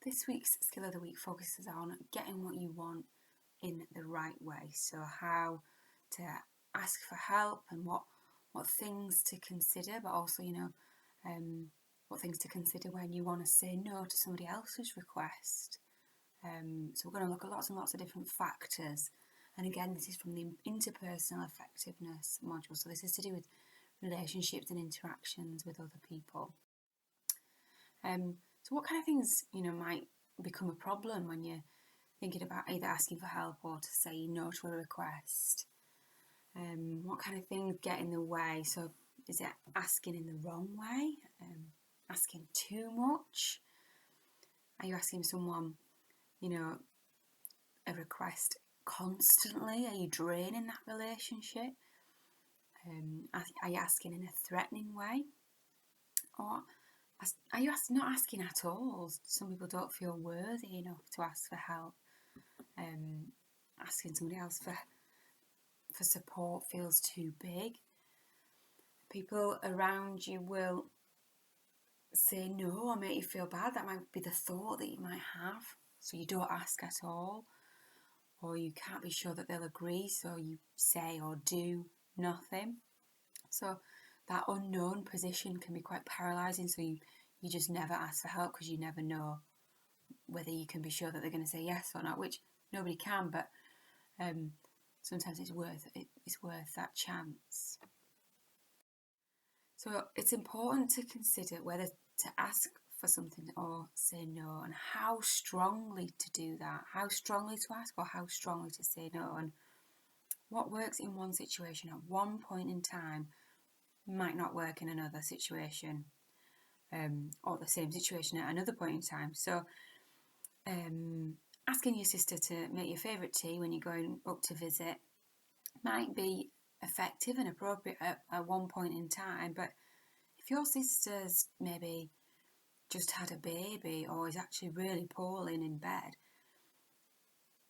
This week's Skill of the Week focuses on getting what you want in the right way. So how to ask for help and what things to consider, but also, what things to consider when you want to say no to somebody else's request. So we're going to look at lots and lots of different factors. And again, this is from the interpersonal effectiveness module. So this is to do with relationships and interactions with other people. So what kind of things, might become a problem when you're thinking about either asking for help or to say no to a request? What kind of things get in the way? So is it asking in the wrong way? Asking too much? Are you asking someone, a request constantly? Are you draining that relationship? Are you asking in a threatening way? Or are you not asking at all? Some people don't feel worthy enough to ask for help. Asking somebody else for support feels too big. People around you will say no or make you feel bad. That might be the thought that you might have. So you don't ask at all. Or you can't be sure that they'll agree, so you say or do nothing. So that unknown position can be quite paralysing, so you just never ask for help because you never know whether you can be sure that they're going to say yes or not, which nobody can, but sometimes it's worth that chance. So it's important to consider whether to ask for something or say no, and how strongly to do that, how strongly to ask or how strongly to say no, and what works in one situation at one point in time might not work in another situation, or the same situation at another point in time. So asking your sister to make your favourite tea when you're going up to visit might be effective and appropriate at one point in time, but if your sister's maybe just had a baby or is actually really poorly and in bed,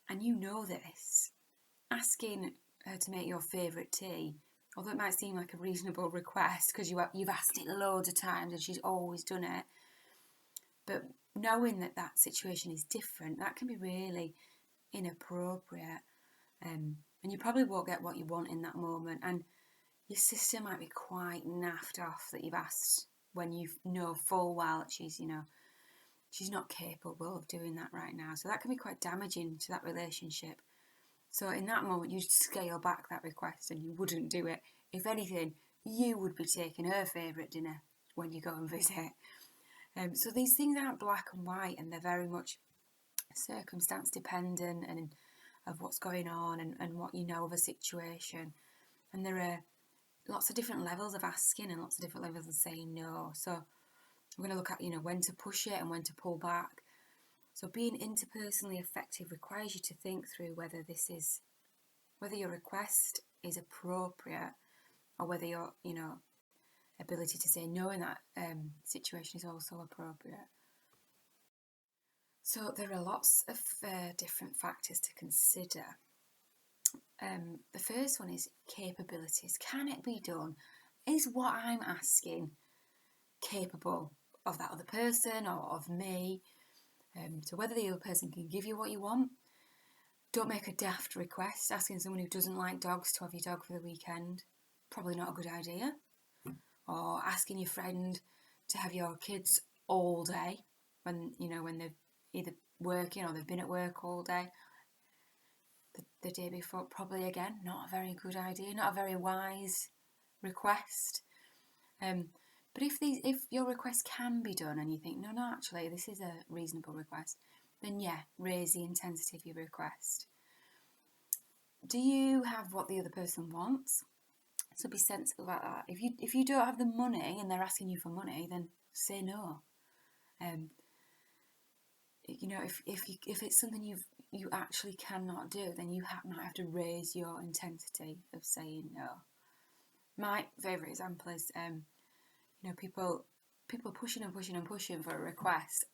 and you know this, asking her to make your favourite tea, although it might seem like a reasonable request because you've asked it loads of times and she's always done it, but knowing that situation is different, that can be really inappropriate, and you probably won't get what you want in that moment, and your sister might be quite naffed off that you've asked when you know full well that she's not capable of doing that right now. So that can be quite damaging to that relationship. So in that moment, you'd scale back that request and you wouldn't do it. If anything, you would be taking her favourite dinner when you go and visit. So these things aren't black and white, and they're very much circumstance dependent and of what's going on and what you know of a situation. And there are lots of different levels of asking and lots of different levels of saying no. So we're going to look at, when to push it and when to pull back. So being interpersonally effective requires you to think through whether your request is appropriate, or whether your, ability to say no in that situation is also appropriate. So there are lots of different factors to consider. The first one is capabilities. Can it be done? Is what I'm asking capable of that other person or of me? So whether the other person can give you what you want. Don't make a daft request. Asking someone who doesn't like dogs to have your dog for the weekend, probably not a good idea. Or asking your friend to have your kids all day when they're either working or they've been at work all day. The day before, probably again, not a very good idea, not a very wise request. But if your request can be done and you think, no, actually, this is a reasonable request, then yeah, raise the intensity of your request. Do you have what the other person wants? So be sensible about that. If you don't have the money and they're asking you for money, then say no. If it's something you actually cannot do, then you might have to raise your intensity of saying no. My favourite example is people pushing and pushing and pushing for a request,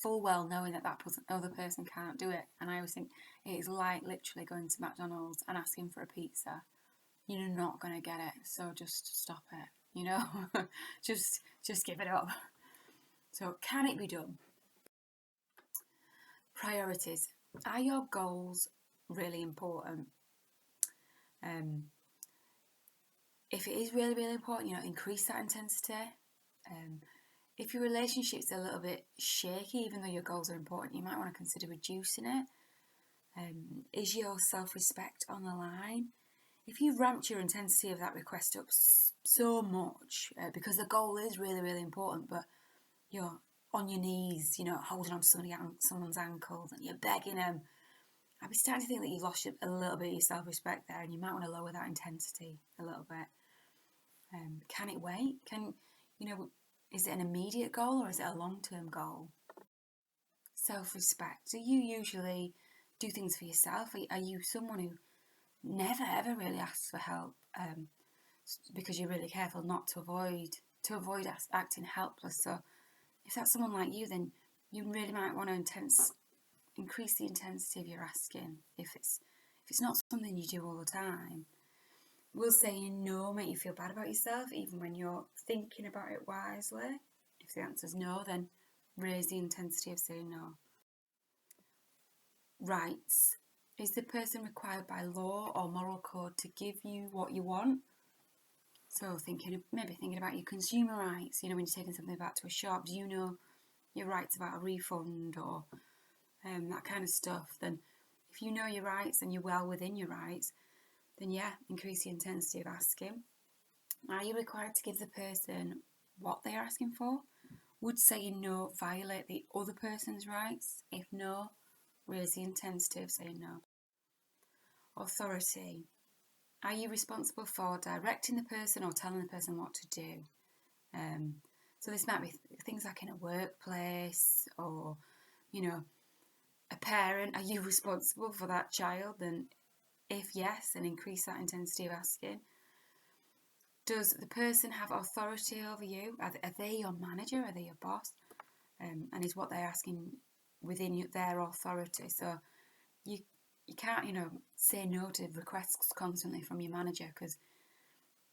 full well knowing that other person can't do it. And I always think it is like literally going to McDonald's and asking for a pizza. You're not going to get it, so just stop it, just give it up. So can it be done? Priorities. Are your goals really important? If it is really, really important, increase that intensity. If your relationship's a little bit shaky, even though your goals are important, you might want to consider reducing it. Is your self-respect on the line? If you've ramped your intensity of that request up so much, because the goal is really, really important, but you're on your knees, holding on to someone's ankles and you're begging them, I'd be starting to think that you've lost a little bit of your self-respect there, and you might want to lower that intensity a little bit. Can it wait? Is it an immediate goal or is it a long-term goal? Self-respect. Do you usually do things for yourself? Are you someone who never ever really asks for help because you're really careful not to avoid acting helpless? So if that's someone like you, then you really might want to increase the intensity of your asking. If it's not something you do all the time. Will saying no make you feel bad about yourself even when you're thinking about it wisely? If the answer is no, then raise the intensity of saying no. Rights. Is the person required by law or moral code to give you what you want? So maybe thinking about your consumer rights, when you're taking something back to a shop, do you know your rights about a refund or that kind of stuff? Then if you know your rights and you're well within your rights, then increase the intensity of asking. Are you required to give the person what they are asking for? Would saying no violate the other person's rights? If no, raise the intensity of saying no. Authority. Are you responsible for directing the person or telling the person what to do? So this might be things like in a workplace or, a parent. Are you responsible for that child? And if yes, then increase that intensity of asking. Does the person have authority over you? Are they your manager? Are they your boss? And is what they're asking within their authority? So you can't, say no to requests constantly from your manager because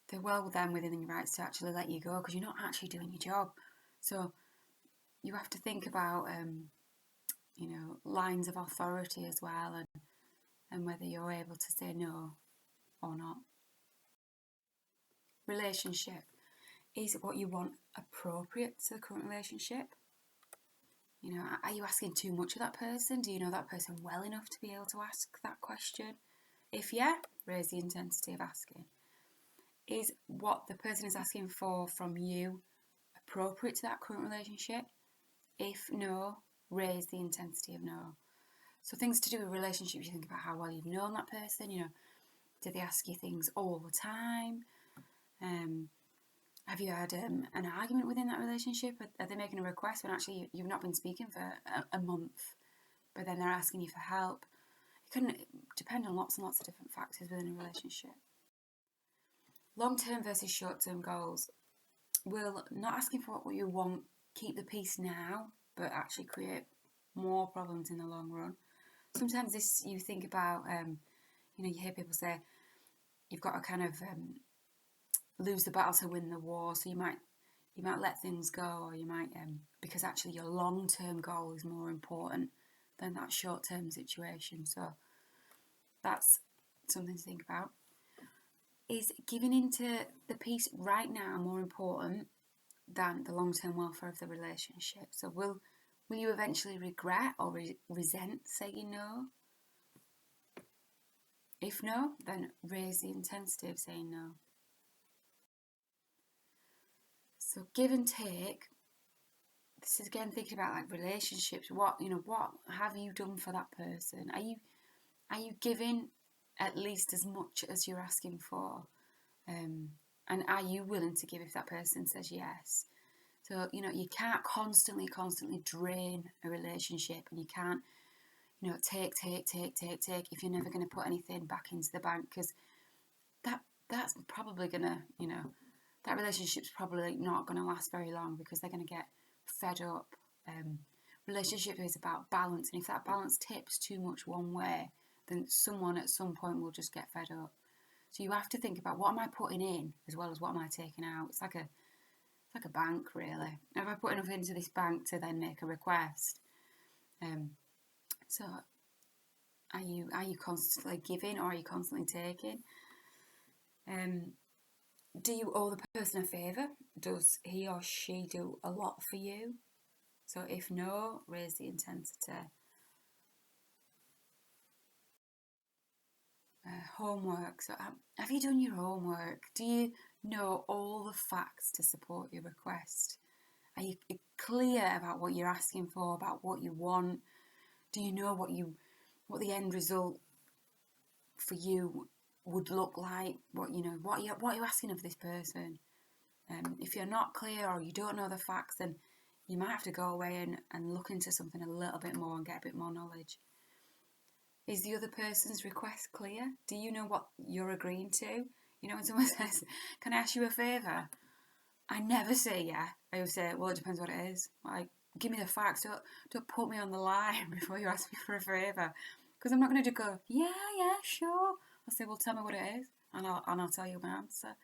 they're well within your rights to actually let you go because you're not actually doing your job. So you have to think about, lines of authority as well and whether you're able to say no or not. Relationship. Is what you want appropriate to the current relationship? Are you asking too much of that person? Do you know that person well enough to be able to ask that question? If raise the intensity of asking. Is what the person is asking for from you appropriate to that current relationship? If no, raise the intensity of no. So things to do with relationships, you think about how well you've known that person, do they ask you things all the time? Have you had an argument within that relationship? Are they making a request when actually you've not been speaking for a month, but then they're asking you for help? It can depend on lots and lots of different factors within a relationship. Long-term versus short-term goals. Will not asking for what you want keep the peace now, but actually create more problems in the long run. Sometimes this you think about, you hear people say you've got to kind of lose the battle to win the war. So you might let things go, or you might because actually your long-term goal is more important than that short-term situation. So that's something to think about. Is giving into the peace right now more important than the long-term welfare of the relationship? So will you eventually regret or resent saying no? If no, then raise the intensity of saying no. So give and take. This is again thinking about like relationships. What have you done for that person? Are you giving at least as much as you're asking for? And are you willing to give if that person says yes? So you can't constantly drain a relationship, and you can't take if you're never going to put anything back into the bank, because that's probably gonna that relationship's probably not going to last very long because they're going to get fed up. Relationship is about balance, and if that balance tips too much one way, then someone at some point will just get fed up. So you have to think about, what am I putting in as well as what am I taking out? It's like a bank, really. Have I put enough into this bank to then make a request? So are you constantly giving, or are you constantly taking? Do you owe the person a favour? Does he or she do a lot for you? So if no, raise the intensity. Homework. So have you done your homework? Do you know all the facts to support your request? Are you clear about what you're asking for, about what you want? Do you know what the end result for you would look like? What are you asking of this person? If you're not clear or you don't know the facts, then you might have to go away and look into something a little bit more and get a bit more knowledge. Is the other person's request clear? Do you know what you're agreeing to? When someone says, "Can I ask you a favour?" I never say yeah. I always say, "Well, it depends what it is." Like, give me the facts. Don't put me on the line before you ask me for a favour, because I'm not going to just go, "Yeah, sure." I'll say, "Well, tell me what it is, and I'll tell you my answer."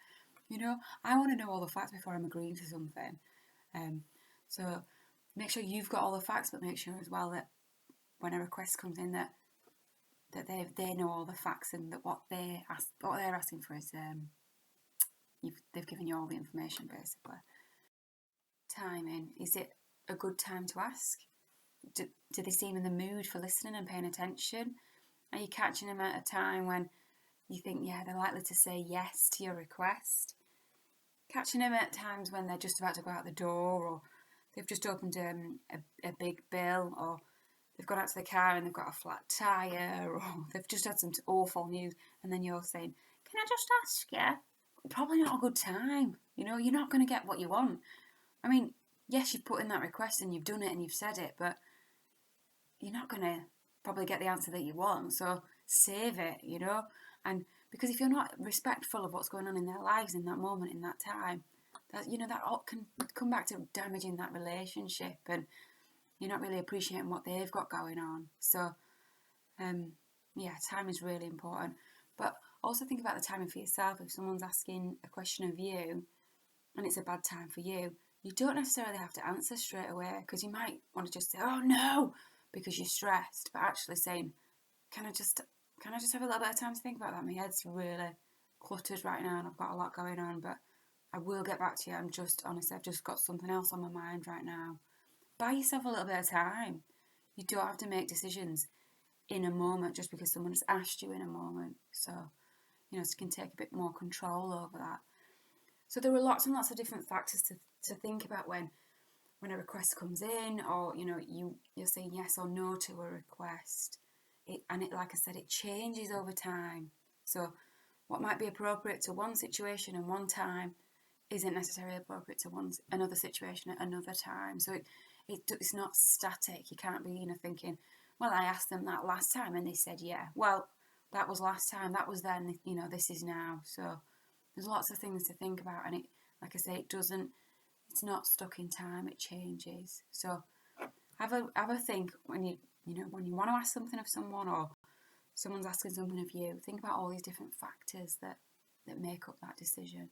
I want to know all the facts before I'm agreeing to something. So make sure you've got all the facts, but make sure as well that when a request comes in that they know all the facts, and that what they're asking for is they've given you all the information basically. Timing. Is it a good time to ask? Do they seem in the mood for listening and paying attention? Are you catching them at a time when you think, yeah, they're likely to say yes to your request? Catching them at times when they're just about to go out the door, or they've just opened a big bill, or they've got out to the car and they've got a flat tyre, or they've just had some awful news, and then you're saying, "Can I just ask you?" Probably not a good time. You're not going to get what you want. I mean, yes, you've put in that request and you've done it and you've said it, but you're not going to probably get the answer that you want. So save it, and because if you're not respectful of what's going on in their lives in that moment, in that time, that all can come back to damaging that relationship, and you're not really appreciating what they've got going on. So, time is really important. But also think about the timing for yourself. If someone's asking a question of you and it's a bad time for you, you don't necessarily have to answer straight away, because you might want to just say, "Oh no," because you're stressed. But actually saying, can I just have a little bit of time to think about that? My head's really cluttered right now and I've got a lot going on, but I will get back to you. I've just got something else on my mind right now. Buy yourself a little bit of time. You don't have to make decisions in a moment just because someone has asked you in a moment. So, you can take a bit more control over that. So there are lots and lots of different factors to think about when a request comes in, or you're saying yes or no to a request. Like I said, it changes over time. So what might be appropriate to one situation and one time isn't necessarily appropriate to another situation at another time. So it's not static. You can't be thinking, "Well, I asked them that last time and they said yeah." Well, that was last time. That was then. This is now. So there's lots of things to think about, and like I say, it's not stuck in time. It changes. So have a think when you want to ask something of someone, or someone's asking something of you. Think about all these different factors that make up that decision.